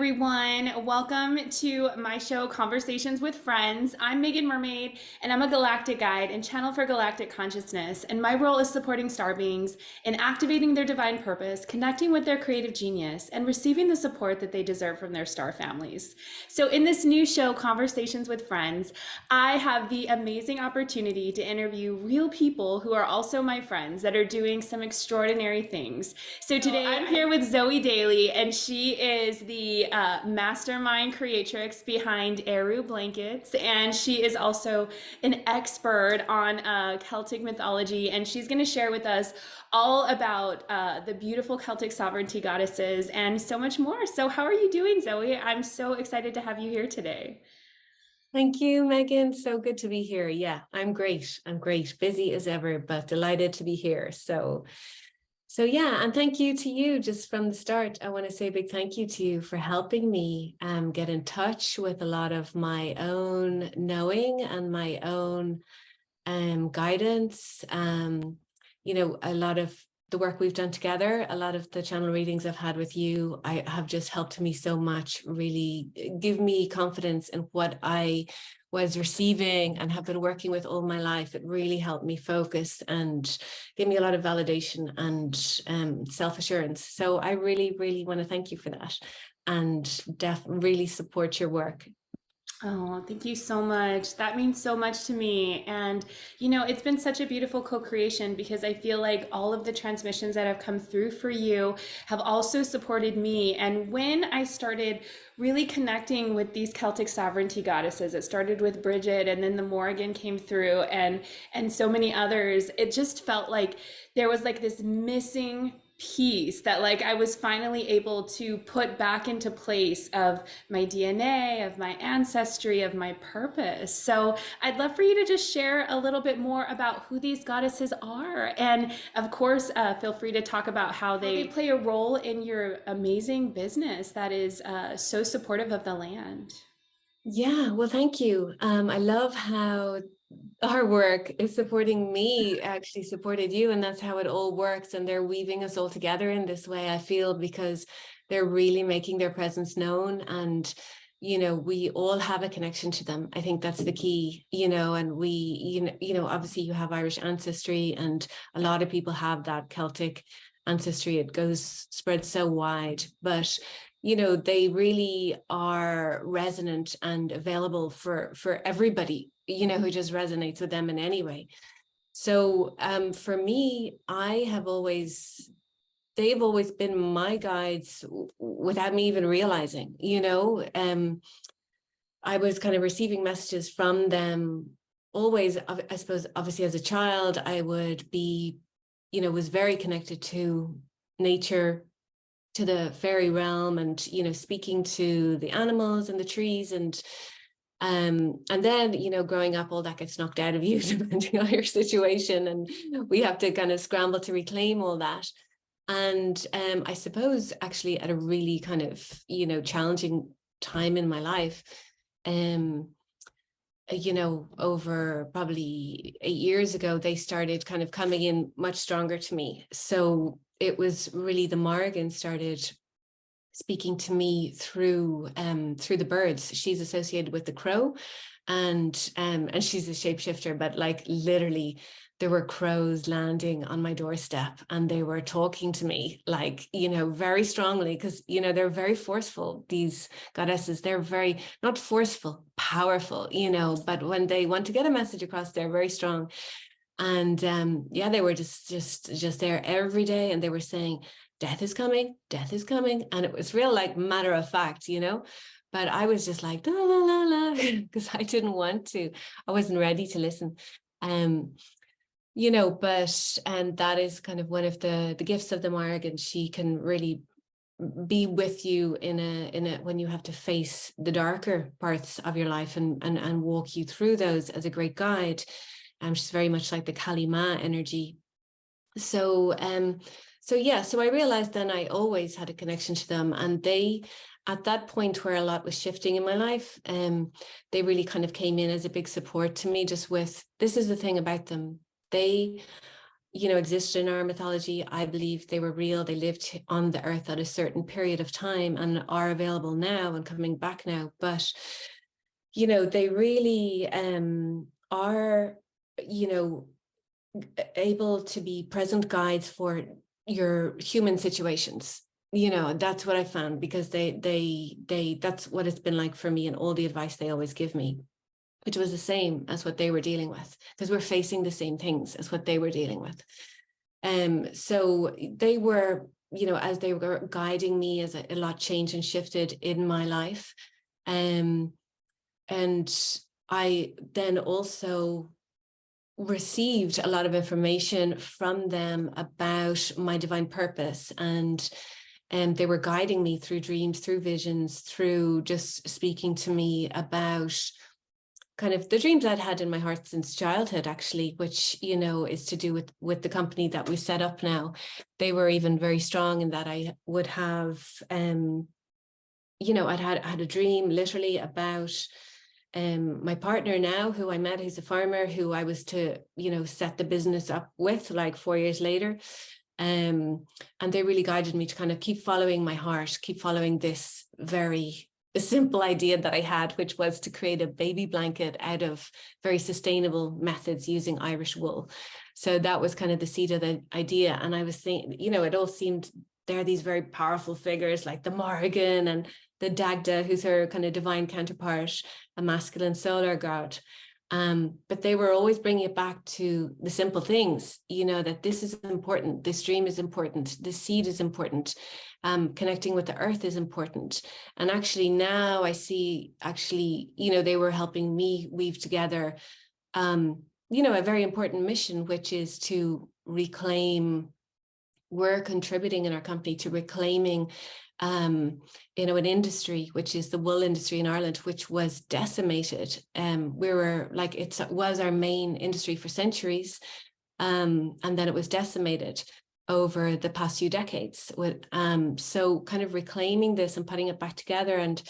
everyone. Welcome to my show, Conversations with Friends. I'm Megan Mermaid, and I'm a galactic guide and channel for galactic consciousness. And my role is supporting star beings in activating their divine purpose, connecting with their creative genius, and receiving the support that they deserve from their star families. So, in this new show, Conversations with Friends, I have the amazing opportunity to interview real people who are also my friends that are doing some extraordinary things. So, today I'm here with Zoë Daly, and she is the mastermind creatrix behind Ériu blankets, and she is also an expert on Celtic mythology, and she's going to share with us all about the beautiful Celtic sovereignty goddesses and so much more. So how are you doing, Zoë? I'm so excited to have you here today. Thank you, Megan. So good to be here. Yeah, I'm great. I'm great. Busy as ever, but delighted to be here. So yeah, and thank you to you just from the start. I want to say a big thank you to you for helping me get in touch with a lot of my own knowing and my own guidance. A lot of the work we've done together, a lot of the channel readings I've had with you, I have just helped me so much, really give me confidence in what I was receiving and have been working with all my life. It really helped me focus and give me a lot of validation and self-assurance. So I really, really want to thank you for that and really support your work. Oh, thank you so much. That means so much to me. And, it's been such a beautiful co-creation because I feel like all of the transmissions that have come through for you have also supported me. And when I started really connecting with these Celtic sovereignty goddesses, it started with Bridget, and then the Morrigan came through, and so many others. It just felt like there was like this missing piece that like I was finally able to put back into place of my DNA, of my ancestry, of my purpose. So I'd love for you to just share a little bit more about who these goddesses are. And of course, feel free to talk about how they play a role in your amazing business that is so supportive of the land. Yeah, well, thank you. I love how our work is supporting me, actually supported you, and that's how it all works. And they're weaving us all together in this way, I feel, because they're really making their presence known. And, we all have a connection to them. I think that's the key, and we, obviously you have Irish ancestry, and a lot of people have that Celtic ancestry. It spreads so wide, but they really are resonant and available for everybody, who just resonates with them in any way. So for me, they've always been my guides without me even realizing, I was kind of receiving messages from them always. I suppose, obviously, as a child, I would be, was very connected to nature, to the fairy realm, and speaking to the animals and the trees, and then growing up, all that gets knocked out of you depending on your situation, and we have to kind of scramble to reclaim all that. And I suppose actually at a really kind of challenging time in my life, over probably 8 years ago, they started kind of coming in much stronger to me. So it was really the Morrigan started speaking to me through the birds. She's associated with the crow, and she's a shapeshifter, but like literally there were crows landing on my doorstep, and they were talking to me like, very strongly, because, they're very forceful. These goddesses, they're very, not forceful, powerful, but when they want to get a message across, they're very strong. And they were just there every day, and they were saying, death is coming, death is coming. And it was real, like, matter of fact, but I was just like, la, la, la, la, because I didn't want to, I wasn't ready to listen. But that is kind of one of the gifts of the Morrigan. She can really be with you in a when you have to face the darker parts of your life, and walk you through those as a great guide. She's very much like the Kali Ma energy. So I realized then I always had a connection to them, and they, at that point where a lot was shifting in my life, they really kind of came in as a big support to me, just with, this is the thing about them. They existed in our mythology. I believe they were real. They lived on the earth at a certain period of time and are available now and coming back now. But, they really are, able to be present guides for your human situations. That's what I found, because they that's what it's been like for me, and all the advice they always give me, which was the same as what they were dealing with, because we're facing the same things as what they were dealing with. So they were, as they were guiding me, as a lot changed and shifted in my life. And I then also received a lot of information from them about my divine purpose, and they were guiding me through dreams, through visions, through just speaking to me about kind of the dreams I'd had in my heart since childhood, actually, which, is to do with the company that we've set up now. They were even very strong in that I would have, I'd had a dream literally about my partner now, who I met, who's a farmer, who I was to, set the business up with like 4 years later. And they really guided me to kind of keep following my heart, keep following this very simple idea that I had, which was to create a baby blanket out of very sustainable methods using Irish wool. So that was kind of the seed of the idea. And I was thinking, it all seemed, there are these very powerful figures like the Morrigan and the Dagda, who's her kind of divine counterpart, a masculine solar god. But they were always bringing it back to the simple things, that this is important, this dream is important, this seed is important, connecting with the earth is important. And actually now I see, they were helping me weave together, a very important mission, which is to reclaim. We're contributing in our company to reclaiming an industry, which is the wool industry in Ireland, which was decimated. We were like, it was our main industry for centuries, and then it was decimated over the past few decades. So kind of reclaiming this and putting it back together and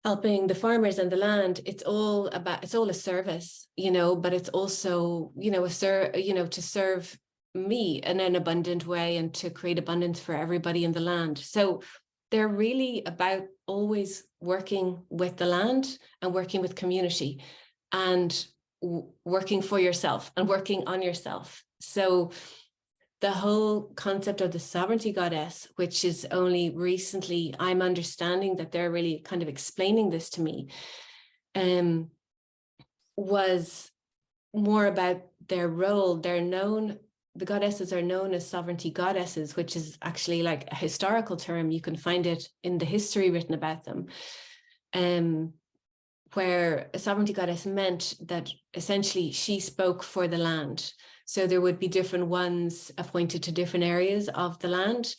helping the farmers and the land, it's all a service, but it's also, to serve me in an abundant way and to create abundance for everybody in the land. So they're really about always working with the land and working with community and working for yourself and working on yourself. So the whole concept of the sovereignty goddess, which is only recently I'm understanding that they're really kind of explaining this to me, was more about their role. The goddesses are known as sovereignty goddesses, which is actually like a historical term. You can find it in the history written about them, where a sovereignty goddess meant that essentially she spoke for the land. So there would be different ones appointed to different areas of the land.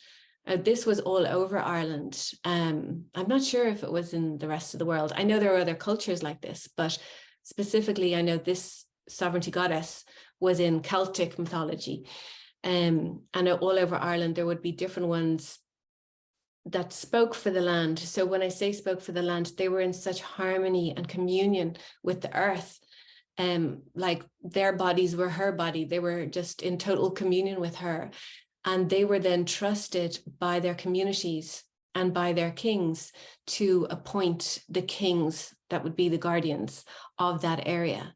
This was all over Ireland. I'm not sure if it was in the rest of the world. I know there are other cultures like this, but specifically, I know this sovereignty goddess was in Celtic mythology. And all over Ireland, there would be different ones that spoke for the land. So when I say spoke for the land, they were in such harmony and communion with the earth. Like their bodies were her body. They were just in total communion with her. And they were then trusted by their communities and by their kings to appoint the kings that would be the guardians of that area.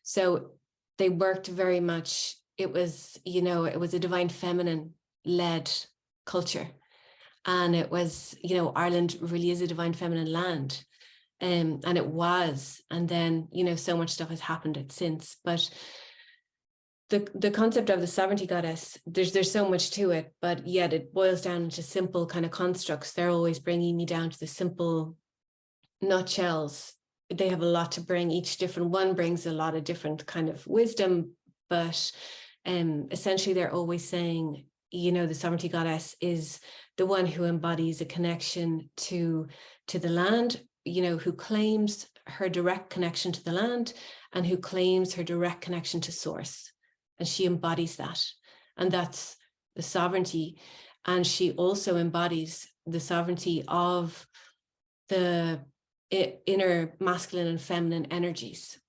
So they worked very much, it was a divine feminine led culture. And it was, Ireland really is a divine feminine land. And it was, and then, so much stuff has happened since. But the concept of the sovereignty goddess, there's so much to it, but yet it boils down into simple kind of constructs. They're always bringing me down to the simple nutshells. They have a lot to bring. Each different one brings a lot of different kind of wisdom, but essentially they're always saying, the sovereignty goddess is the one who embodies a connection to the land, who claims her direct connection to the land and who claims her direct connection to source. And she embodies that. And that's the sovereignty. And she also embodies the sovereignty of the inner masculine and feminine energies,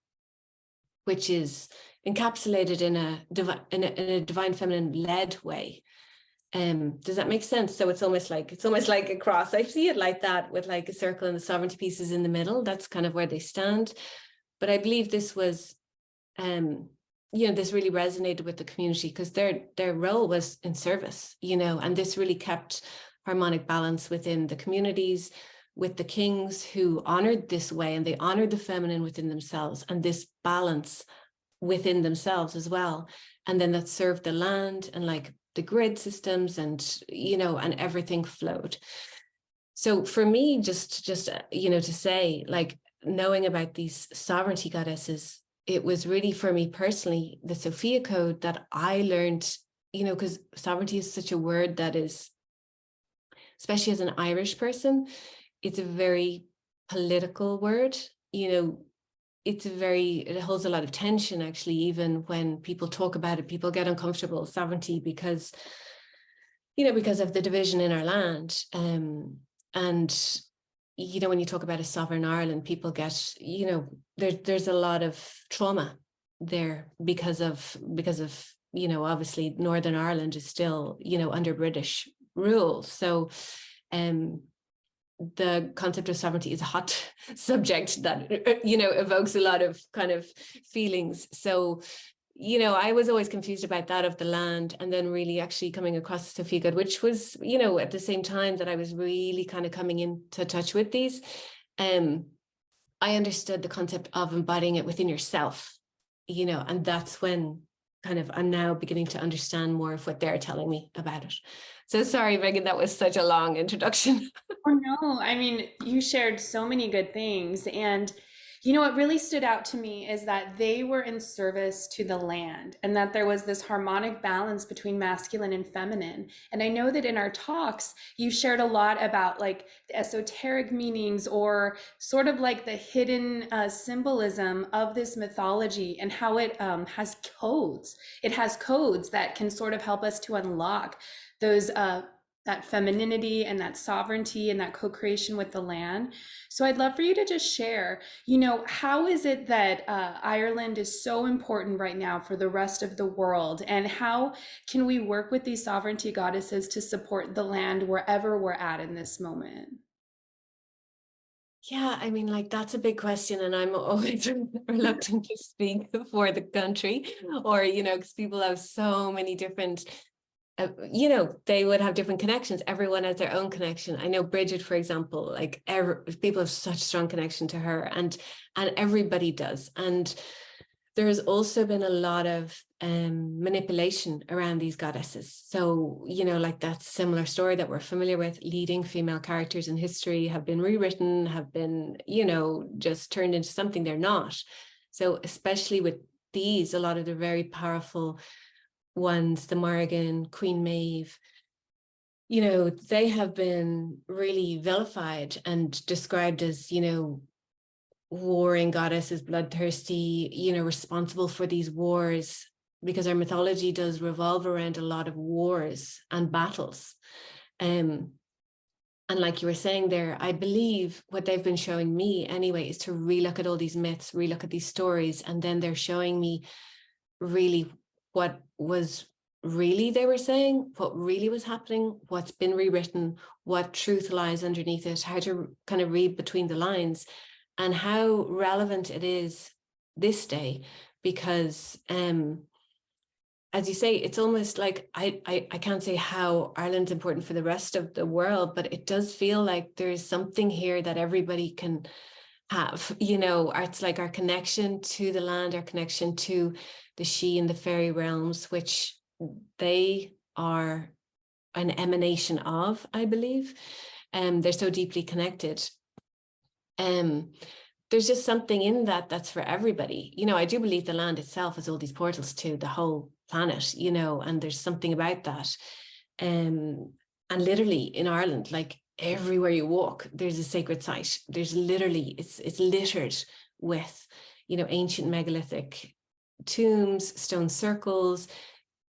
which is, encapsulated in a divine feminine led way. Does that make sense? So it's almost like a cross. I see it like that, with like a circle and the sovereignty pieces in the middle. That's kind of where they stand. But I believe this was, this really resonated with the community, because their role was in service, and this really kept harmonic balance within the communities, with the kings who honored this way, and they honored the feminine within themselves, and this balance within themselves as well. And then that served the land and like the grid systems, and and everything flowed. So for me, just to say, like, knowing about these sovereignty goddesses, it was really, for me personally, the Sophia Code that I learned, because sovereignty is such a word that is, especially as an Irish person, it's a very political word. It holds a lot of tension, actually. Even when people talk about it, people get uncomfortable, sovereignty, because of the division in our land. And when you talk about a sovereign Ireland, people get, there's a lot of trauma there because of obviously Northern Ireland is still under British rule. So the concept of sovereignty is a hot subject that evokes a lot of kind of feelings. So I was always confused about that, of the land, and then really actually coming across Sophia Good, which was at the same time that I was really kind of coming into touch with these. I understood the concept of embodying it within yourself, and that's when kind of I'm now beginning to understand more of what they're telling me about it. So sorry, Megan, that was such a long introduction. Oh, no, I mean, you shared so many good things. And, what really stood out to me is that they were in service to the land, and that there was this harmonic balance between masculine and feminine. And I know that in our talks, you shared a lot about like the esoteric meanings, or sort of like the hidden symbolism of this mythology, and how it has codes. It has codes that can sort of help us to unlock those that femininity and that sovereignty and that co-creation with the land. So I'd love for you to just share, how is it that Ireland is so important right now for the rest of the world? And how can we work with these sovereignty goddesses to support the land wherever we're at in this moment? Yeah, I mean, like, that's a big question, and I'm always reluctant to speak for the country, or, because people have so many different they would have different connections. Everyone has their own connection. I know Bridget, for example, like people have such strong connection to her, and everybody does. And there has also been a lot of manipulation around these goddesses. So, like that similar story that we're familiar with, leading female characters in history have been rewritten, have been, just turned into something they're not. So especially with these, a lot of the very powerful ones, the Morrigan, Queen Maeve, they have been really vilified and described as, warring goddesses, bloodthirsty, responsible for these wars, because our mythology does revolve around a lot of wars and battles. And like you were saying there, I believe what they've been showing me anyway is to relook at all these myths, relook at these stories, and then they're showing me really what was really they were saying, what really was happening, what's been rewritten, what truth lies underneath it, how to kind of read between the lines, and how relevant it is this day. Because as you say, it's almost like I can't say how Ireland's important for the rest of the world, but it does feel like there's something here that everybody can have, it's like our connection to the land, our connection to the she and the fairy realms, which they are an emanation of, I believe. They're so deeply connected. There's just something in that that's for everybody. I do believe the land itself has all these portals to the whole planet, and there's something about that. And literally in Ireland, like everywhere you walk, there's a sacred site. There's literally, it's littered with, ancient megalithic tombs, stone circles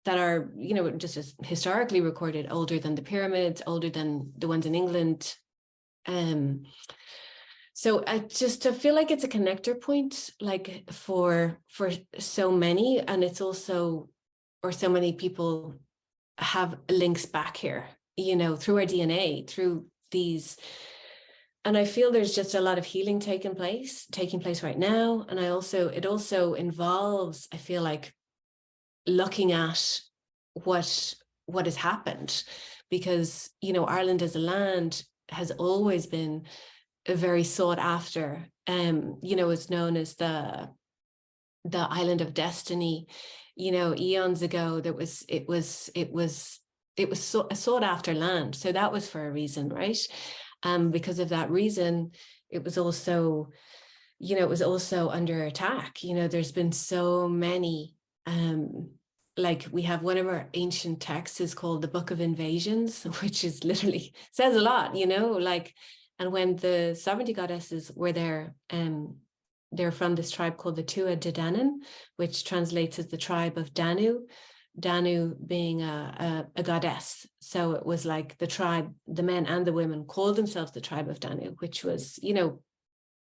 that are, just as historically recorded, older than the pyramids, older than the ones in England. So I just I feel like it's a connector point, like for so many, and it's also, or so many people have links back here, you know, through our DNA, through these. And I feel there's just a lot of healing taking place right now. And it also involves, I feel like, looking at what has happened, because, you know, Ireland as a land has always been a very sought after. You know, it's known as the island of destiny. You know, eons ago, a sought after land. So that was for a reason, right? Because of that reason, it was also, you know, it was also under attack. You know, there's been so many, like we have one of our ancient texts is called the Book of Invasions, which is literally says a lot, you know, like, and when the sovereignty goddesses were there, they're from this tribe called the Tua de Danann, which translates as the tribe of Danu. Danu being a goddess. So it was like the tribe, the men and the women called themselves the tribe of Danu, which was, you know,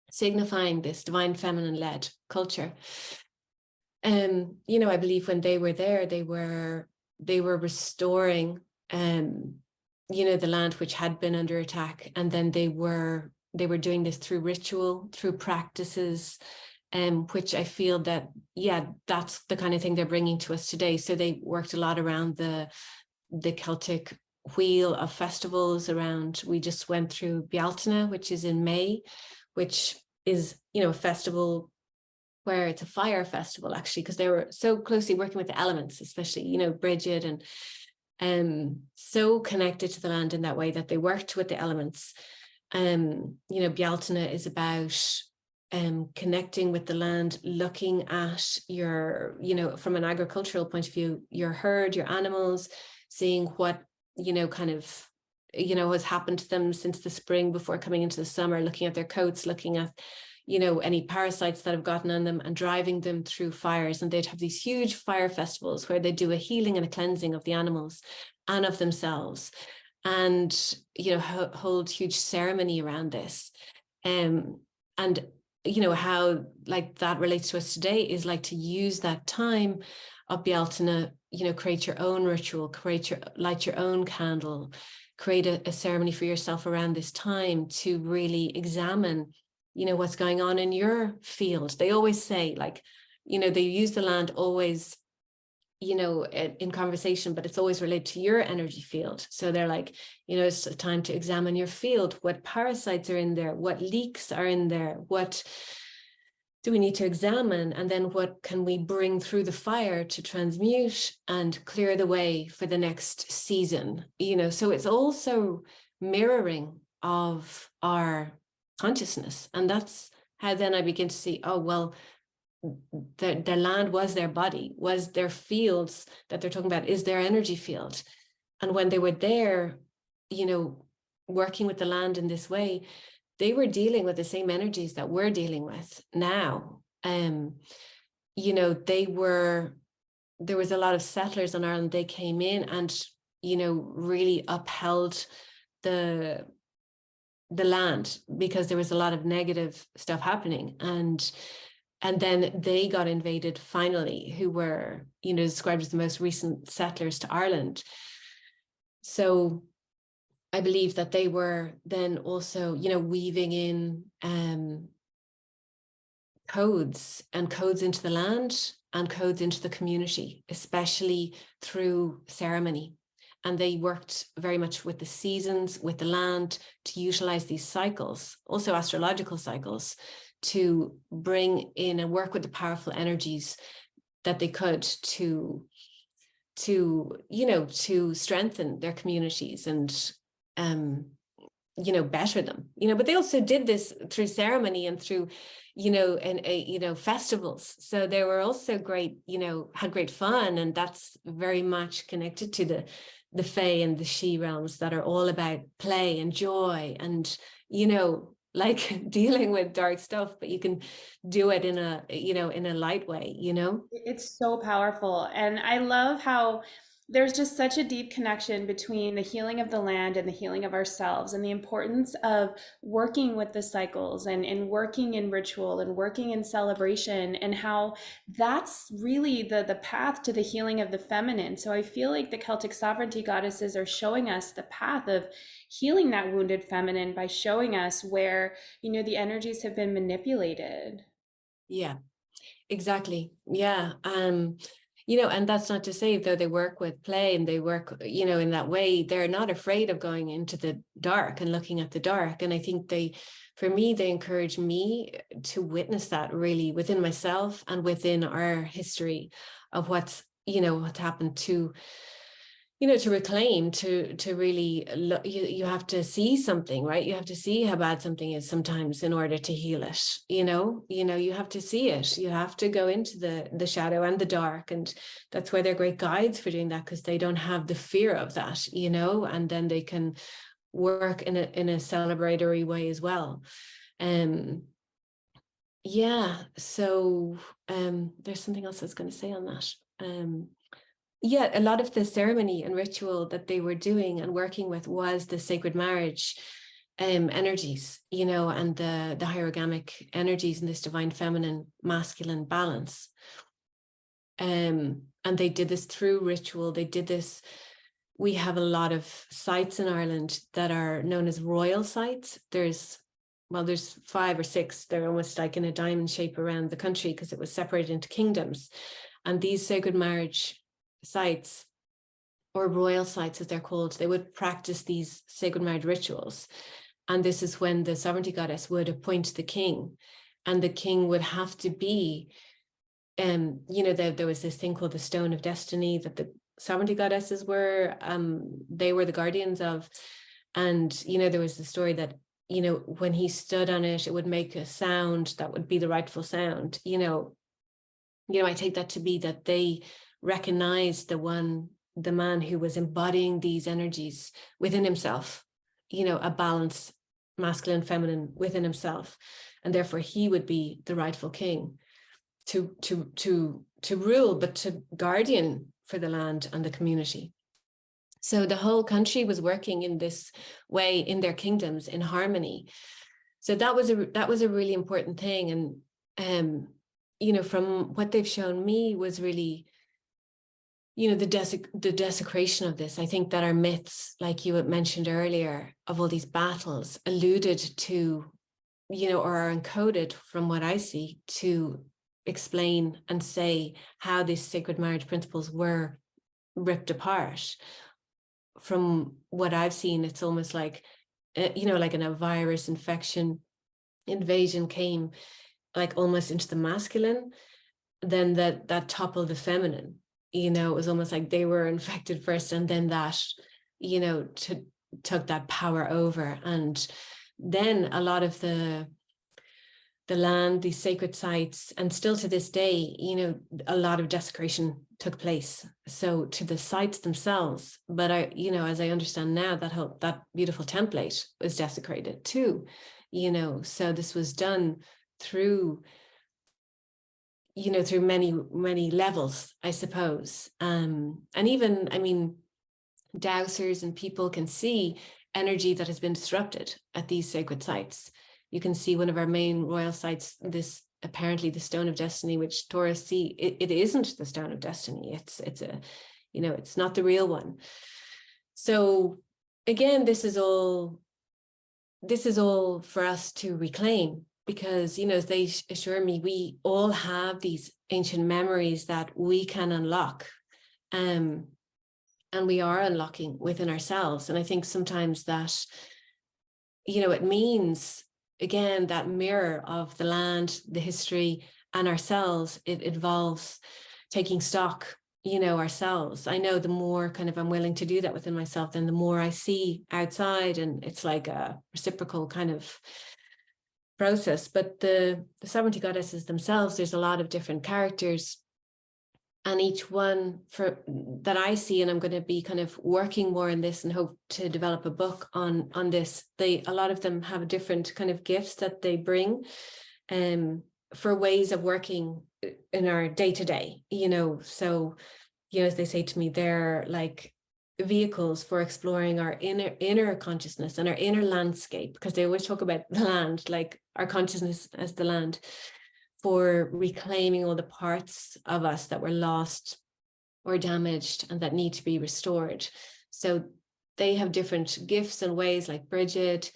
signifying this divine feminine led culture. You know, I believe when they were there, they were restoring, you know, the land which had been under attack. And then they were doing this through ritual, through practices, which I feel that, yeah, that's the kind of thing they're bringing to us today. So they worked a lot around the Celtic wheel of festivals around, we just went through Bealtaine, which is in May, which is, you know, a festival where it's a fire festival, actually, because they were so closely working with the elements, especially, you know, Bridget, and so connected to the land in that way that they worked with the elements. You know, Bealtaine is about connecting with the land, looking at your, you know, from an agricultural point of view, your herd, your animals, seeing what, you know, kind of, you know, has happened to them since the spring before coming into the summer, looking at their coats, looking at, you know, any parasites that have gotten on them, and driving them through fires. And they'd have these huge fire festivals where they do a healing and a cleansing of the animals and of themselves, and, you know, hold huge ceremony around this. And, you know, how like that relates to us today is like to use that time of Bealtaine, you know, create your own ritual, light your own candle, create a ceremony for yourself around this time to really examine, you know, what's going on in your field. They always say, like, you know, they use the land always, you know, in conversation, but it's always related to your energy field. So they're like, you know, it's a time to examine your field. What parasites are in there? What leaks are in there? What do we need to examine? And then what can we bring through the fire to transmute and clear the way for the next season? You know, so it's also mirroring of our consciousness. And that's how then I begin to see, oh, well, their land was their body, was their fields that they're talking about, is their energy field. And when they were there, you know, working with the land in this way, they were dealing with the same energies that we're dealing with now. You know, there was a lot of settlers in Ireland. They came in and, you know, really upheld the land, because there was a lot of negative stuff happening. And then they got invaded finally, who were, you know, described as the most recent settlers to Ireland. So I believe that they were then also, you know, weaving in codes into the land and codes into the community, especially through ceremony. And they worked very much with the seasons, with the land, to utilize these cycles, also astrological cycles, to bring in and work with the powerful energies that they could to you know, to strengthen their communities and you know, better them, you know. But they also did this through ceremony and through, you know, and you know, festivals. So they were also great, you know, had great fun, and that's very much connected to the Fae and the She realms that are all about play and joy and, you know, like dealing with dark stuff, but you can do it in a, you know, in a light way, you know. It's so powerful. And I love how There's just such a deep connection between the healing of the land and the healing of ourselves, and the importance of working with the cycles and working in ritual and working in celebration, and how that's really the path to the healing of the feminine. So I feel like the Celtic sovereignty goddesses are showing us the path of healing that wounded feminine by showing us where, the energies have been manipulated. Yeah, exactly. Yeah. And that's not to say, though they work with play and they work, in that way, they're not afraid of going into the dark and looking at the dark. And I think for me, they encourage me to witness that really within myself and within our history of what's happened to reclaim, to really look. You have to see something, right? You have to see how bad something is sometimes in order to heal it. You have to see it. You have to go into the shadow and the dark, and that's why they're great guides for doing that, because they don't have the fear of that, and then they can work in a celebratory way as well. Yeah. So there's something else I was going to say on that. Yeah, a lot of the ceremony and ritual that they were doing and working with was the sacred marriage energies, and the hierogamic energies in this divine feminine masculine balance. And they did this through ritual. They did this. We have a lot of sites in Ireland that are known as royal sites. There's 5 or 6. They're almost like in a diamond shape around the country because it was separated into kingdoms. And these sacred marriage sites, or royal sites as they're called, they would practice these sacred marriage rituals. And this is when the sovereignty goddess would appoint the king, and the king would have to be, there was this thing called the Stone of Destiny that the sovereignty goddesses were, they were the guardians of. And, there was the story that, when he stood on it, it would make a sound that would be the rightful sound. I take that to be that they recognized the man who was embodying these energies within himself, a balance, masculine, feminine within himself. And therefore he would be the rightful king to rule, but to guardian for the land and the community. So the whole country was working in this way in their kingdoms in harmony. So that was a really important thing. And from what they've shown me was really, the desecration of this. I think that our myths, like you had mentioned earlier, of all these battles alluded to, or are encoded, from what I see, to explain and say how these sacred marriage principles were ripped apart. From what I've seen, it's almost like, like a virus invasion came like almost into the masculine, then that toppled the feminine. It was almost like they were infected first, and then that, took that power over. And then a lot of the land, these sacred sites, and still to this day, a lot of desecration took place. So to the sites themselves, but as I understand now, that beautiful template was desecrated too, so this was done through through many, many levels, I suppose. And even, dowsers and people can see energy that has been disrupted at these sacred sites. You can see one of our main royal sites, this apparently the Stone of Destiny, which tourists see. It isn't the Stone of Destiny. It's it's not the real one. So again, this is all for us to reclaim, because, as they assure me, we all have these ancient memories that we can unlock. And we are unlocking within ourselves. And I think sometimes that, it means, again, that mirror of the land, the history, and ourselves, it involves taking stock, ourselves. I know the more kind of I'm willing to do that within myself, then the more I see outside, and it's like a reciprocal kind of process. But the sovereignty goddesses themselves, there's a lot of different characters, and each one that I see, and I'm going to be kind of working more on this and hope to develop a book on this. A lot of them have different kind of gifts that they bring for ways of working in our day-to-day, so as they say to me, they're like vehicles for exploring our inner consciousness and our inner landscape, because they always talk about the land, like our consciousness as the land, for reclaiming all the parts of us that were lost or damaged and that need to be restored. So they have different gifts and ways, like Bridget,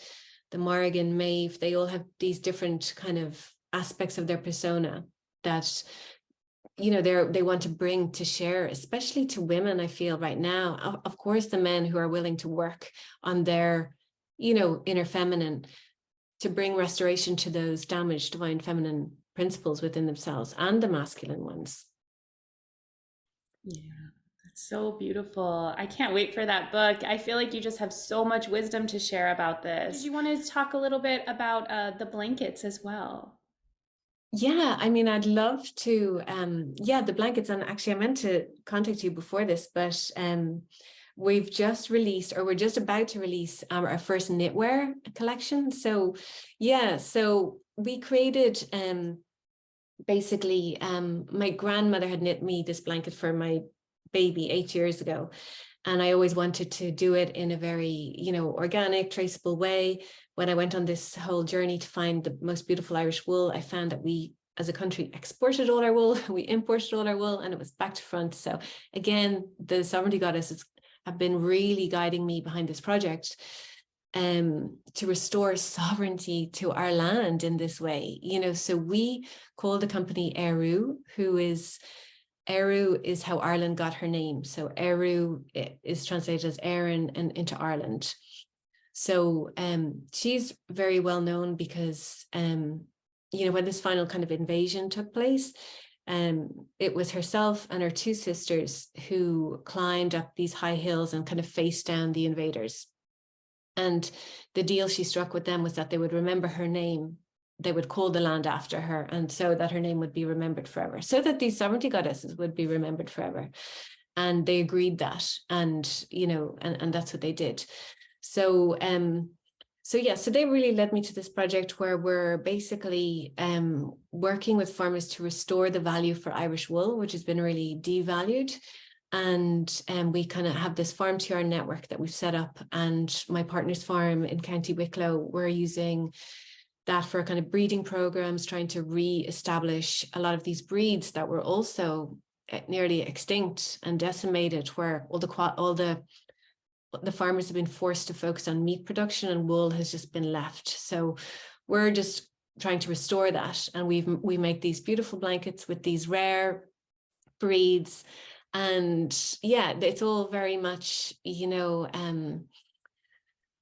the Morrigan, Maeve, they all have these different kind of aspects of their persona that they want to bring to share, especially to women. I feel right now, of course, the men who are willing to work on their inner feminine, to bring restoration to those damaged divine feminine principles within themselves and the masculine ones. Yeah, that's so beautiful. I can't wait for that book. I feel like you just have so much wisdom to share about this. Did you want to talk a little bit about the blankets as well? Yeah, I mean, I'd love to, the blankets. And actually, I meant to contact you before this, but we've just released, or we're just about to release our first knitwear collection. So, yeah, so we created, basically, my grandmother had knit me this blanket for my baby 8 years ago. And I always wanted to do it in a very, organic, traceable way. When I went on this whole journey to find the most beautiful Irish wool, I found that we, as a country, exported all our wool, we imported all our wool, and it was back to front. So again, the Sovereignty Goddesses have been really guiding me behind this project, to restore sovereignty to our land in this way. So we call the company Ériu, Ériu is how Ireland got her name. So Ériu is translated as Erin and into Ireland. So she's very well known because, when this final kind of invasion took place, it was herself and her two sisters who climbed up these high hills and kind of faced down the invaders. And the deal she struck with them was that they would remember her name. They would call the land after her, and so that her name would be remembered forever, so that these sovereignty goddesses would be remembered forever. And they agreed that, and that's what they did. So so they really led me to this project where we're basically working with farmers to restore the value for Irish wool, which has been really devalued. And we kind of have this farm to yarn network that we've set up, and my partner's farm in County Wicklow, we're using that for kind of breeding programs, trying to re-establish a lot of these breeds that were also nearly extinct and decimated, where all the farmers have been forced to focus on meat production and wool has just been left. So we're just trying to restore that, and we make these beautiful blankets with these rare breeds. And yeah, it's all very much,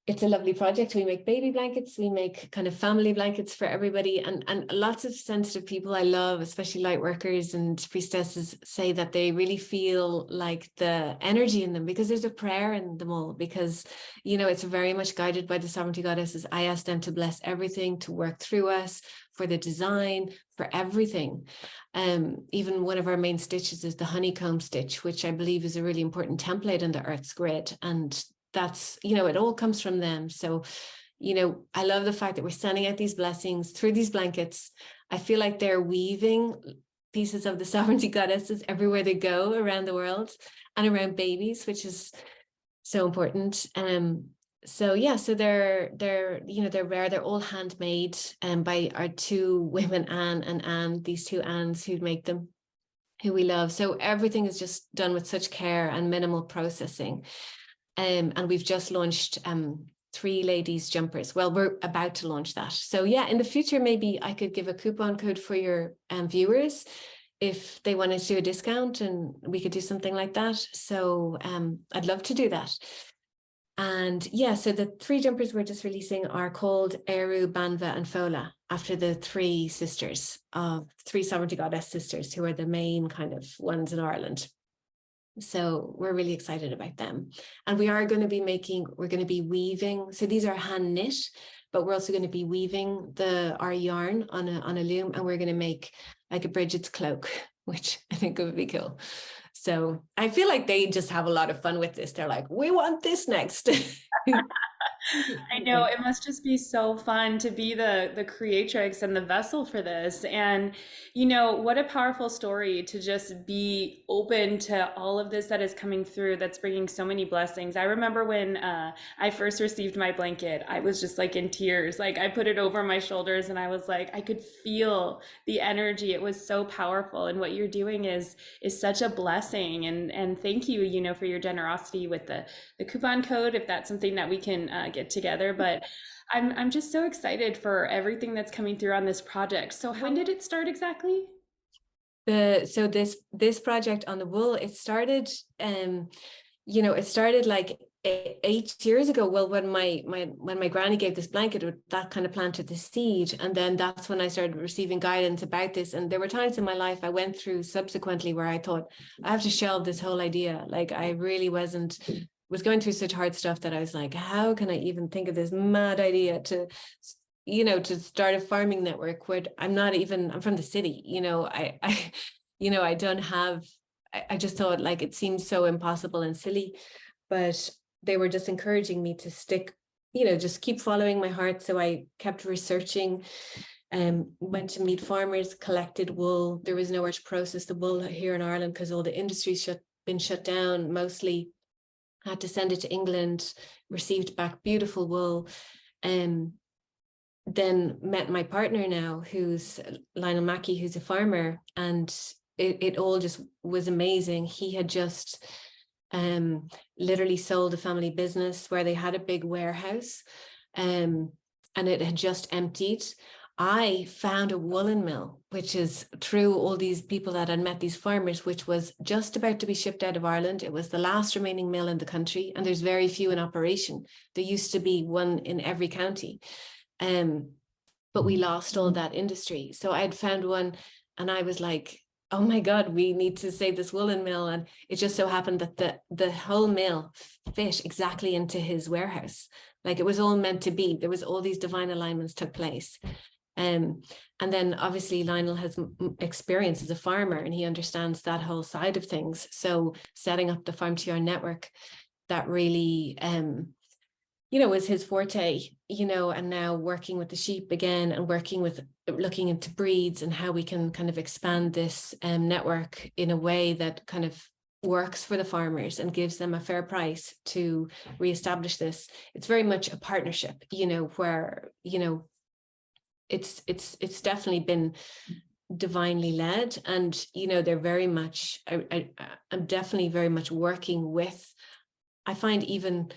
it's a lovely project. We make baby blankets, we make kind of family blankets for everybody, and lots of sensitive people I love, especially light workers and priestesses, say that they really feel like the energy in them, because there's a prayer in them all, because it's very much guided by the Sovereignty Goddesses. I ask them to bless everything, to work through us, for the design, for everything. Even one of our main stitches is the honeycomb stitch, which I believe is a really important template in the Earth's grid, and that's, it all comes from them. So, I love the fact that we're sending out these blessings through these blankets. I feel like they're weaving pieces of the Sovereignty Goddesses everywhere they go around the world, and around babies, which is so important. So yeah, so they're rare. They're all handmade by our two women, Anne and Anne, these two Annes who make them, who we love. So everything is just done with such care and minimal processing. And we've just launched 3 ladies jumpers. Well, we're about to launch that. So yeah, in the future, maybe I could give a coupon code for your viewers if they wanted to do a discount, and we could do something like that. So I'd love to do that. And yeah, so the 3 jumpers we're just releasing are called Ériu, Banva and Fola, after the 3 sisters of 3 Sovereignty Goddess sisters, who are the main kind of ones in Ireland. So we're really excited about them. And we're going to be weaving. So these are hand knit, but we're also going to be weaving our yarn on a loom, and we're going to make like a Bridget's cloak, which I think would be cool. So I feel like they just have a lot of fun with this. They're like, we want this next. I know it must just be so fun to be the creatrix and the vessel for this. And what a powerful story to just be open to all of this that is coming through that's bringing so many blessings. I remember when I first received my blanket, I was just like in tears. Like I put it over my shoulders and I was like, I could feel the energy. It was so powerful. And what you're doing is such a blessing. And thank you, for your generosity with the coupon code, if that's something that we can get together. But I'm just so excited for everything that's coming through on this project. So when did it start exactly? So this project on the wool, it started it started like 8 years ago. Well, when my granny gave this blanket, that kind of planted the seed, and then that's when I started receiving guidance about this. And there were times in my life I went through subsequently where I thought I have to shelve this whole idea. Like I really was going through such hard stuff that I was like, how can I even think of this mad idea to start a farming network where I'm from the city, I don't have, I just thought like it seemed so impossible and silly, but they were just encouraging me to stick, just keep following my heart. So I kept researching, went to meet farmers, collected wool. There was nowhere to process the wool here in Ireland because all the industries been shut down mostly. Had to send it to England, received back beautiful wool, then met my partner now, who's Lionel Mackey, who's a farmer, and it all just was amazing. He had just literally sold a family business where they had a big warehouse, and it had just emptied. I found a woolen mill, which is through all these people that had met, these farmers, which was just about to be shipped out of Ireland. It was the last remaining mill in the country, and there's very few in operation. There used to be one in every county. But we lost all that industry. So I had found one and I was like, oh my God, we need to save this woolen mill. And it just so happened that the whole mill fit exactly into his warehouse. Like it was all meant to be. There was all these divine alignments took place. And then obviously Lionel has experience as a farmer and he understands that whole side of things. So setting up the Farm to Yarn network, that really, was his forte, and now working with the sheep again and looking into breeds and how we can kind of expand this network in a way that kind of works for the farmers and gives them a fair price to reestablish this. It's very much a partnership, where, it's definitely been divinely led, and they're very much I'm definitely very much working with, I find even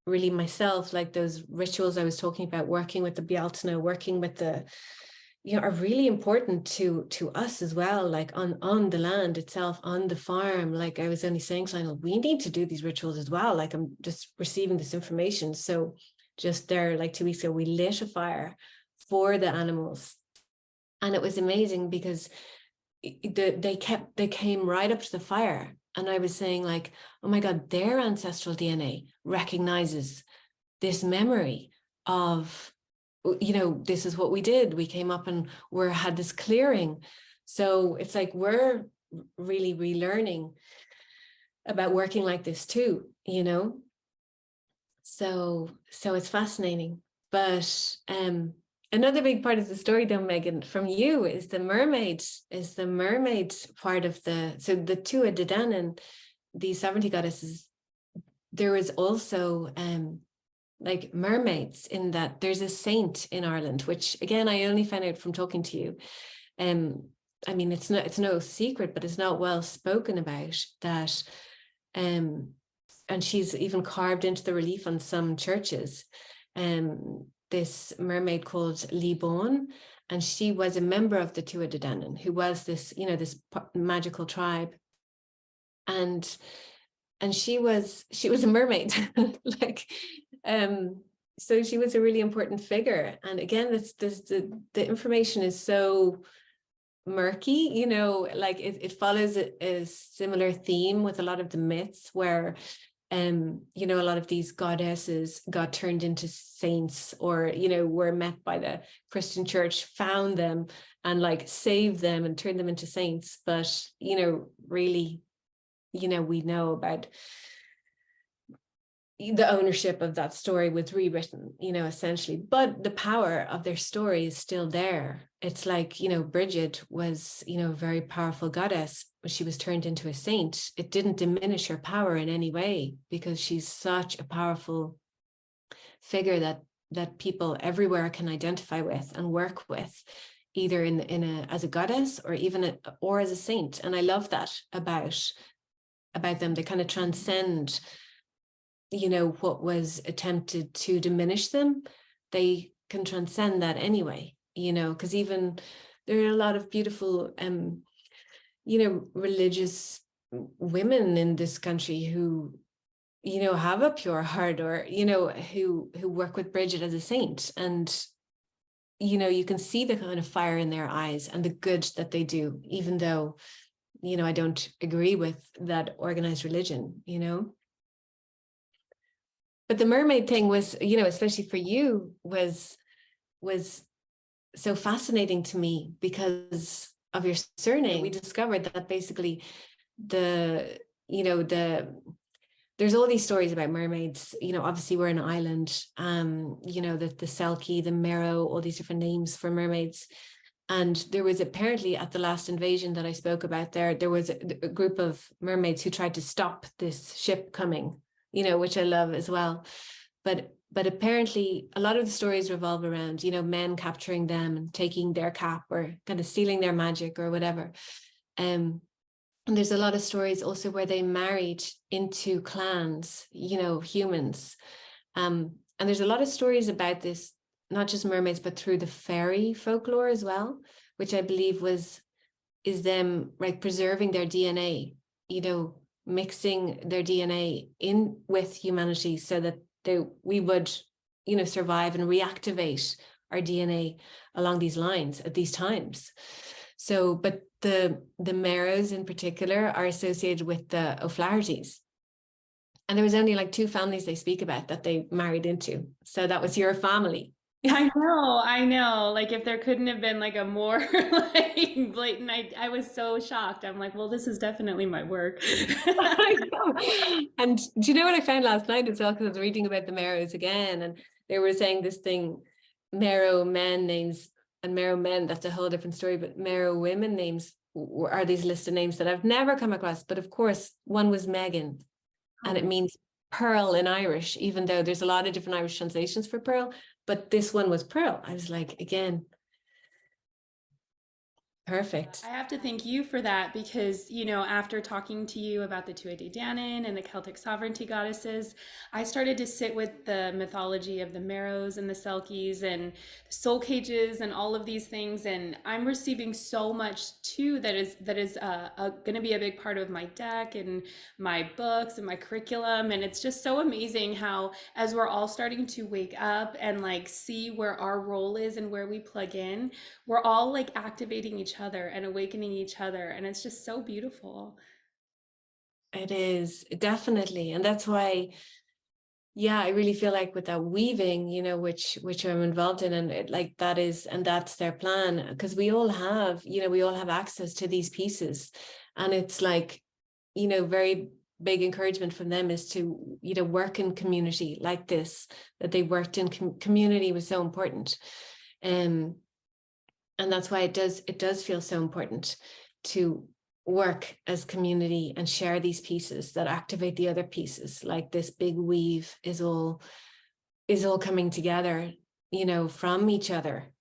really myself, like those rituals I was talking about, working with the Bealtaine, working with the are really important to us as well, like on the land itself, on the farm. Like I was only saying to Lionel, we need to do these rituals as well. Like I'm just receiving this information. So just there, like 2 weeks ago, we lit a fire for the animals, and it was amazing because they came right up to the fire, and I was saying like, oh my God, their ancestral DNA recognizes this memory of, this is what we did. We came up and had this clearing. So it's like we're really relearning about working like this too, so it's fascinating. But another big part of the story though, Megan, from you is the mermaid part of so the Tua de Danann, the sovereignty goddesses. There is also like mermaids, in that there's a saint in Ireland, which again, I only found out from talking to you. I mean, it's no secret, but it's not well spoken about that. And she's even carved into the relief on some churches. This mermaid called Libon, and she was a member of the Tua de Danann, who was this, this magical tribe. And she was a mermaid, like, so she was a really important figure. And again, the information is so murky, like it follows a similar theme with a lot of the myths where a lot of these goddesses got turned into saints, or were met by the Christian church, found them and like saved them and turned them into saints. But really, we know about the ownership of that story was rewritten, essentially, but the power of their story is still there. It's like, Bridget was, a very powerful goddess, but she was turned into a saint. It didn't diminish her power in any way, because she's such a powerful figure that people everywhere can identify with and work with, either as a goddess or even or as a saint. And I love that about them. They kind of transcend what was attempted to diminish them. They can transcend that anyway, because even there are a lot of beautiful religious women in this country who have a pure heart, or who work with Bridget as a saint, and you can see the kind of fire in their eyes and the good that they do, even though I don't agree with that organized religion. But the mermaid thing was, especially for you, was so fascinating to me because of your surname. We discovered that basically there's all these stories about mermaids. Obviously we're an island, the Selkie, the Merrow, all these different names for mermaids. And there was apparently, at the last invasion that I spoke about there was a group of mermaids who tried to stop this ship coming, which I love as well. But apparently a lot of the stories revolve around, men capturing them and taking their cap or kind of stealing their magic or whatever. And there's a lot of stories also where they married into clans, humans. And there's a lot of stories about this, not just mermaids, but through the fairy folklore as well, which I believe is them like preserving their DNA, mixing their DNA in with humanity so that we would, survive and reactivate our DNA along these lines at these times. So, but the Merrows in particular are associated with the O'Flahertys. And there was only like 2 families they speak about that they married into. So that was your family. I know. Like if there couldn't have been like a more like blatant, I was so shocked. I'm like, well, this is definitely my work. I know. And do you know what I found last night as well? Because I was reading about the Merrows again, and they were saying this thing, Merrow men names and Merrow men, that's a whole different story, but Merrow women names are these list of names that I've never come across. But of course, one was Megan, and it means pearl in Irish, even though there's a lot of different Irish translations for pearl, but this one was pearl. I was like, again, perfect. I have to thank you for that because, after talking to you about the Tuatha De Danann and the Celtic Sovereignty Goddesses, I started to sit with the mythology of the Merrows and the Selkies and the soul cages and all of these things. And I'm receiving so much too that is going to be a big part of my deck and my books and my curriculum. And it's just so amazing how, as we're all starting to wake up and like see where our role is and where we plug in, we're all like activating each other and awakening each other, and it's just so beautiful. It is, definitely. And that's why, yeah, I really feel like with that weaving, which I'm involved in, and that's their plan, because we all have access to these pieces. And it's like, very big encouragement from them is to, work in community like this, that they worked in community was so important. And that's why it does feel so important to work as community and share these pieces that activate the other pieces. Like this big weave is all coming together, from each other,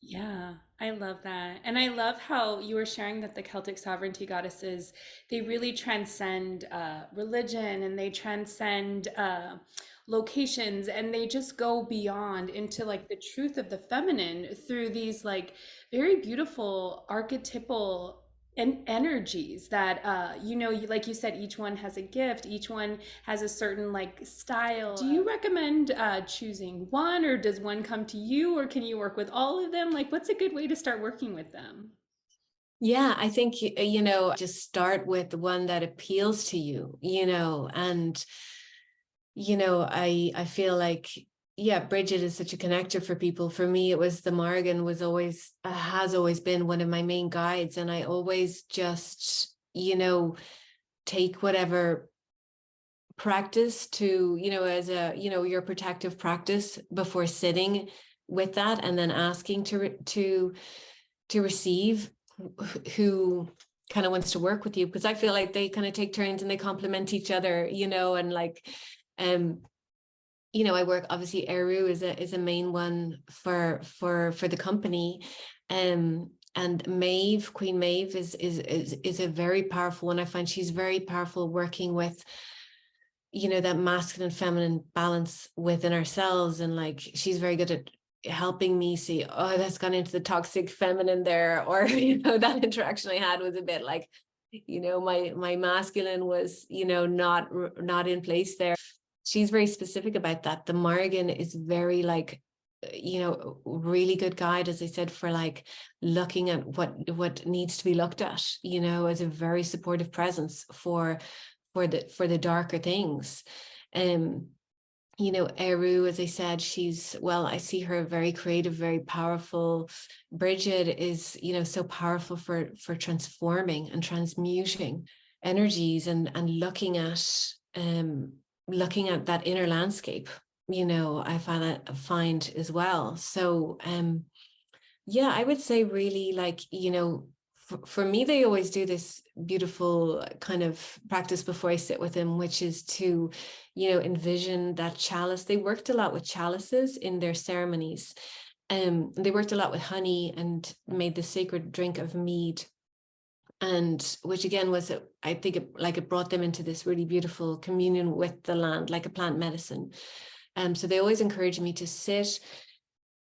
Yeah, I love that. And I love how you were sharing that the Celtic sovereignty goddesses, they really transcend religion and they transcend locations and they just go beyond into like the truth of the feminine through these like very beautiful archetypal and energies that like you said, each one has a gift, each one has a certain like style. Do you recommend choosing one, or does one come to you, or can you work with all of them? Like what's a good way to start working with them? Yeah, I think, just start with the one that appeals to you, and I feel like, yeah, Bridget is such a connector for people. For me, it was the Morrigan has always been one of my main guides. And I always just, take whatever practice to, as a, your protective practice before sitting with that and then asking to receive who kind of wants to work with you, because I feel like they kind of take turns and they complement each other, and like I work, obviously Ériu is a main one for the company, and Maeve, Queen Maeve is a very powerful one. I find she's very powerful working with that masculine feminine balance within ourselves, and like she's very good at helping me see, oh, that's gone into the toxic feminine there, or that interaction I had was a bit like my masculine was not in place there. She's very specific about that. The Morrigan is very like really good guide, as I said, for like looking at what needs to be looked at, as a very supportive presence for the darker things. Ériu, as I said, I see her very creative, very powerful. Bridget is, so powerful for transforming and transmuting energies and looking at that inner landscape, I find as well. So I would say really like, for me, they always do this beautiful kind of practice before I sit with them, which is to, envision that chalice. They worked a lot with chalices in their ceremonies. They worked a lot with honey and made the sacred drink of mead. And which again was, I think it brought them into this really beautiful communion with the land, like a plant medicine. So they always encourage me to sit,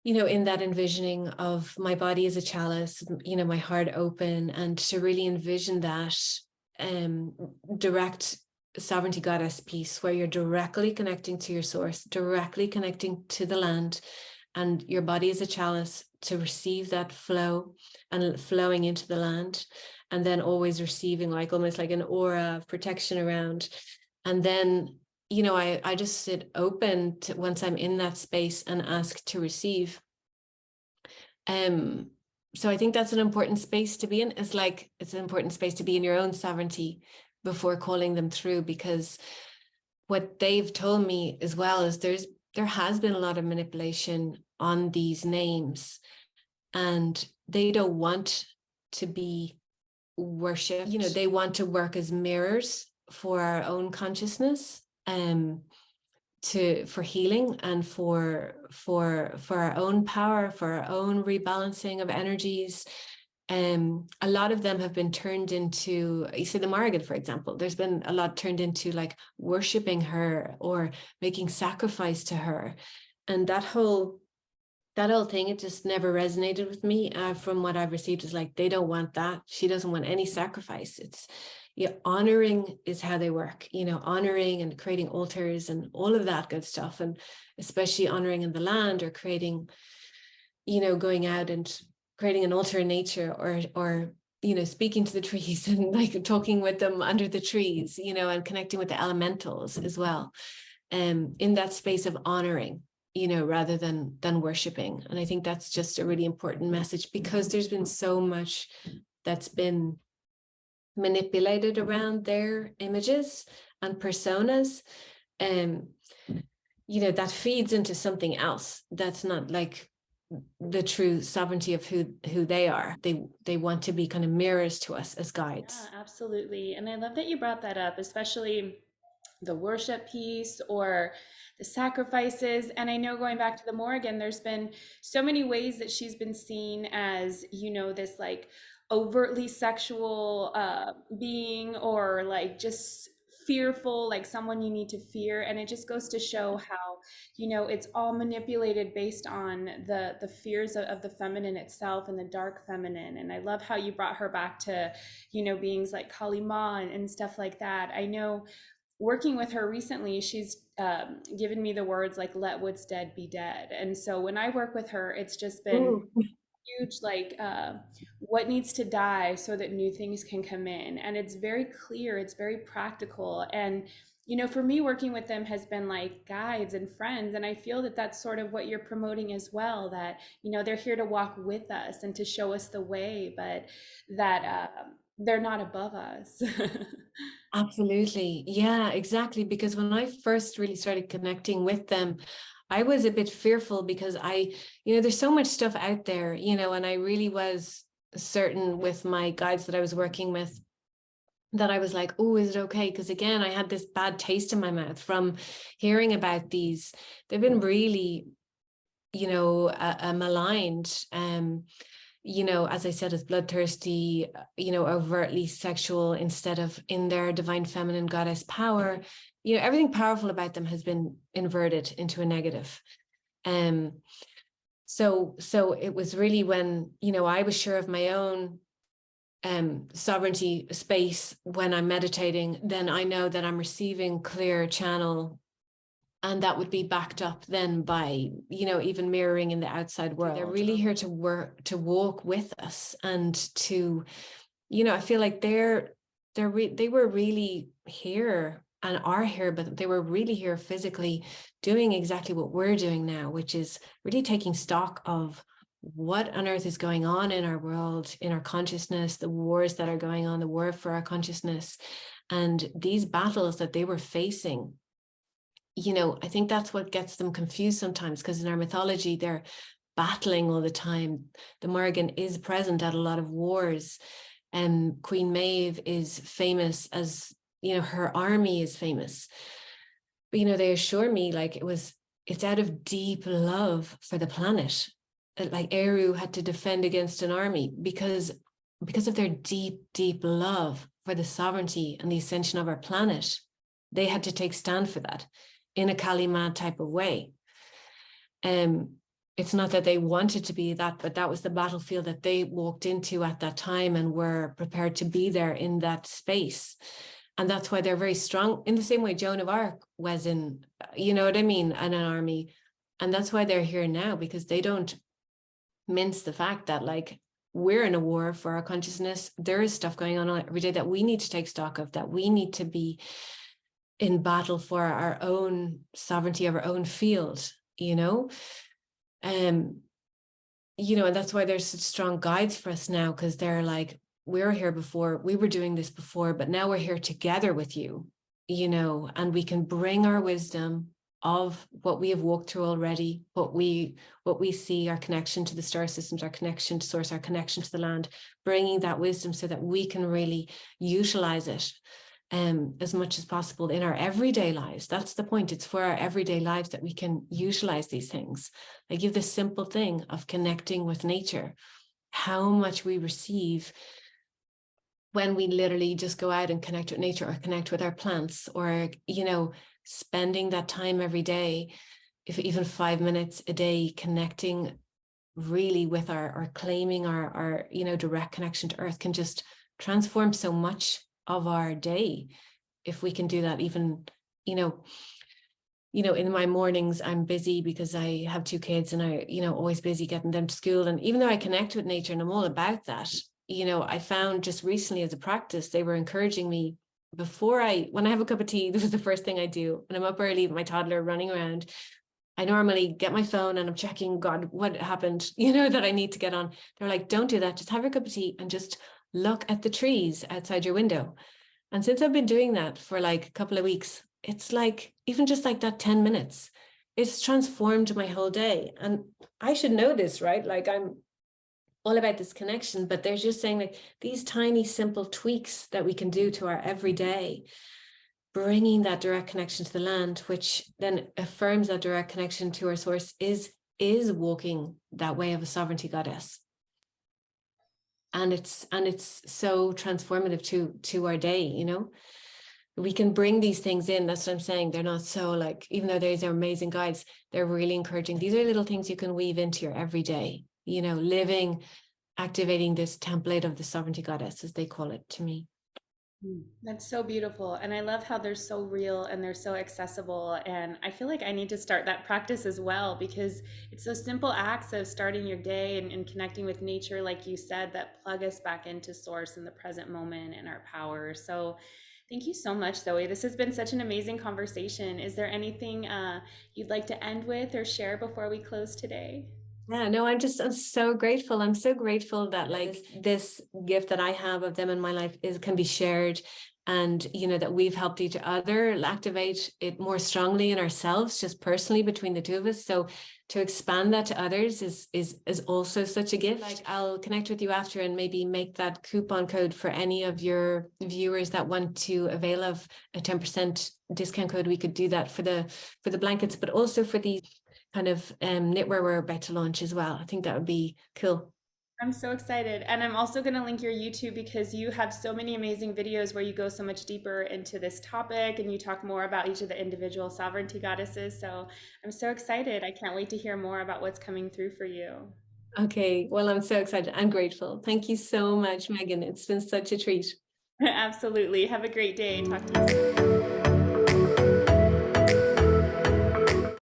in that envisioning of my body as a chalice, my heart open, and to really envision that direct sovereignty goddess piece where you're directly connecting to your source, directly connecting to the land, and your body is a chalice to receive that flow and flowing into the land, and then always receiving like almost like an aura of protection around. And then I just sit open to, once I'm in that space, and ask to receive. So I think that's an important space to be in. It's an important space to be in your own sovereignty before calling them through, because what they've told me as well is there has been a lot of manipulation on these names, and they don't want to be worshipped. They want to work as mirrors for our own consciousness, for healing and for our own power, for our own rebalancing of energies. A lot of them have been turned into, you see the Morrigan, for example, there's been a lot turned into like worshipping her or making sacrifice to her. And that whole thing, it just never resonated with me. From what I've received is like, they don't want that. She doesn't want any sacrifice. It's honoring is how they work, honoring and creating altars and all of that good stuff. And especially honoring in the land, or creating, going out and creating an altar in nature, or speaking to the trees and like talking with them under the trees, and connecting with the elementals as well. In that space of honoring, rather than worshiping. And I think that's just a really important message, because there's been so much that's been manipulated around their images and personas, that feeds into something else that's not like the true sovereignty of who they are. They want to be kind of mirrors to us as guides. Yeah, absolutely. And I love that you brought that up, especially the worship piece or the sacrifices. And I know, going back to the Morrigan, there's been so many ways that she's been seen as, this like overtly sexual being, or like just fearful, like someone you need to fear. And it just goes to show how, it's all manipulated based on the fears of the feminine itself, and the dark feminine. And I love how you brought her back to, beings like Kali Ma and stuff like that. I know, working with her recently, she's given me the words like, let what's dead be dead. And so when I work with her, it's just been Ooh. huge, like what needs to die so that new things can come in. And it's very clear, it's very practical. And for me, working with them has been like guides and friends. And I feel that that's sort of what you're promoting as well, that they're here to walk with us and to show us the way, but that they're not above us. Absolutely. Yeah, exactly. Because when I first really started connecting with them, I was a bit fearful because there's so much stuff out there, and I really was certain with my guides that I was working with that I was like, oh, is it okay? Because again, I had this bad taste in my mouth from hearing about these. They've been really, maligned. As I said, as bloodthirsty, overtly sexual instead of in their divine feminine goddess power. Everything powerful about them has been inverted into a negative. So it was really when, I was sure of my own sovereignty space when I'm meditating, then I know that I'm receiving clear channel, and that would be backed up then by even mirroring in the outside world. They're really here to walk with us, and to I feel like they were really here and are here, but they were really here physically doing exactly what we're doing now, which is really taking stock of what on earth is going on in our world, in our consciousness, the wars that are going on, the war for our consciousness, and these battles that they were facing. I think that's what gets them confused sometimes, because in our mythology, they're battling all the time. The Morrigan is present at a lot of wars. And Queen Maeve is famous as, her army is famous. But, they assure me like it's out of deep love for the planet. Like Ériu had to defend against an army because of their deep, deep love for the sovereignty and the ascension of our planet. They had to take stand for that in a Kali Ma type of way. It's not that they wanted to be that, but that was the battlefield that they walked into at that time and were prepared to be there in that space. And that's why they're very strong, in the same way Joan of Arc was in, in an army. And that's why they're here now, because they don't mince the fact that like we're in a war for our consciousness. There is stuff going on every day that we need to take stock of, that we need to be in battle for our own sovereignty of our own field, and that's why there's such strong guides for us now, because they're like, we were here before, we were doing this before, but now we're here together with you, and we can bring our wisdom of what we have walked through already, what we see, our connection to the star systems, our connection to source, our connection to the land, bringing that wisdom so that we can really utilize it as much as possible in our everyday lives. That's the point. It's for our everyday lives that we can utilize these things. Like you have this simple thing of connecting with nature, how much we receive when we literally just go out and connect with nature, or connect with our plants, or, spending that time every day, if even 5 minutes a day, connecting really with our claiming our direct connection to earth, can just transform so much of our day. If we can do that, even in my mornings, I'm busy because I have 2 kids, and I always busy getting them to school. And even though I connect with nature and I'm all about that, I found just recently as a practice, they were encouraging me when I have a cup of tea, this is the first thing I do. And I'm up early with my toddler running around, I normally get my phone and I'm checking, God, what happened, that I need to get on. They're like, don't do that. Just have your cup of tea and just look at the trees outside your window. And since I've been doing that for like a couple of weeks, it's like, even just like that 10 minutes, it's transformed my whole day. And I should know this, right? Like I'm all about this connection, but they're just saying like these tiny, simple tweaks that we can do to our everyday, bringing that direct connection to the land, which then affirms that direct connection to our source, is walking that way of a sovereignty goddess. And it's so transformative to our day, we can bring these things in. That's what I'm saying. They're not so like, even though these are amazing guides, they're really encouraging. These are little things you can weave into your everyday, living, activating this template of the sovereignty goddess, as they call it to me. That's so beautiful. And I love how they're so real and they're so accessible. And I feel like I need to start that practice as well, because it's those simple acts of starting your day and connecting with nature, like you said, that plug us back into source in the present moment and our power. So thank you so much, Zoe. This has been such an amazing conversation. Is there anything you'd like to end with or share before we close today? Yeah, no, I'm so grateful. I'm so grateful that like this gift that I have of them in my life is can be shared, and you know that we've helped each other activate it more strongly in ourselves, just personally between the two of us. So to expand that to others is also such a gift. Like I'll connect with you after and maybe make that coupon code for any of your viewers that want to avail of a 10% discount code. We could do that for the blankets, but also for the kind of knitwear we're about to launch as well. I think that would be cool. I'm so excited. And I'm also going to link your YouTube because you have so many amazing videos where you go so much deeper into this topic and you talk more about each of the individual sovereignty goddesses. So I'm so excited. I can't wait to hear more about what's coming through for you. Okay, well, I'm so excited. I'm grateful. Thank you so much, Megan. It's been such a treat. Absolutely. Have a great day. Talk to you soon.